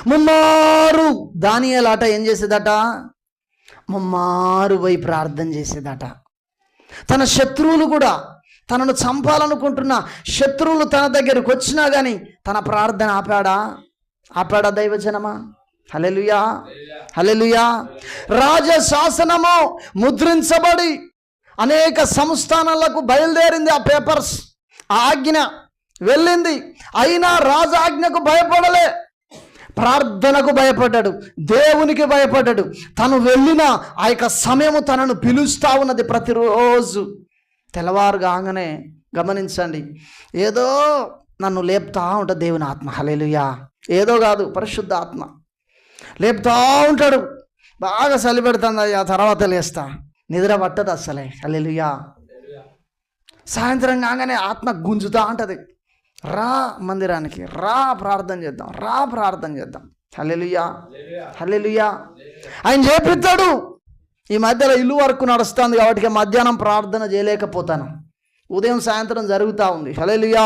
ముమ్మారు దానియేలట ఏం చేసేదట? ముమ్మారు పోయి ప్రార్థన చేసేదట. తన శత్రువులు కూడా, తనను చంపాలనుకుంటున్న శత్రువులు తన దగ్గరకు వచ్చినా కానీ తన ప్రార్థన ఆపాడా దైవజనమా? హల్లెలూయా, హల్లెలూయా. రాజశాసనము ముద్రించబడి అనేక సంస్థానాలకు బయలుదేరింది. ఆ పేపర్స్, ఆ ఆజ్ఞ వెళ్ళింది. అయినా రాజు ఆజ్ఞకు భయపడలే, ప్రార్థనకు భయపడ్డాడు, దేవునికి భయపడ్డాడు. తను వెళ్ళిన ఆ యొక్క సమయము తనను పిలుస్తూ ఉన్నది. ప్రతిరోజు తెల్లవారుగానే గమనించండి, ఏదో నన్ను లేపుతా ఉంటుంది దేవుని ఆత్మ. హల్లెలూయా. ఏదో కాదు, పరిశుద్ధ ఆత్మ లేపుతా ఉంటాడు. బాగా చలి పెడుతుంది, ఆ తర్వాత లేస్తా, నిద్ర పట్టదు అసలే. హల్లెలూయా. సాయంత్రం కాగానే ఆత్మ గుంజుతూ ఉంటుంది, రా మందిరానికి, రా ప్రార్థన చేద్దాం, రా ప్రార్థన చేద్దాం. హల్లెలూయా, హల్లెలూయా. ఆయన చేపిస్తాడు. ఈ మధ్యలో ఇల్లు వరకు నడుస్తుంది కాబట్టి మధ్యాహ్నం ప్రార్థన చేయలేకపోతాను, ఉదయం సాయంత్రం జరుగుతూ ఉంది. హల్లెలూయా.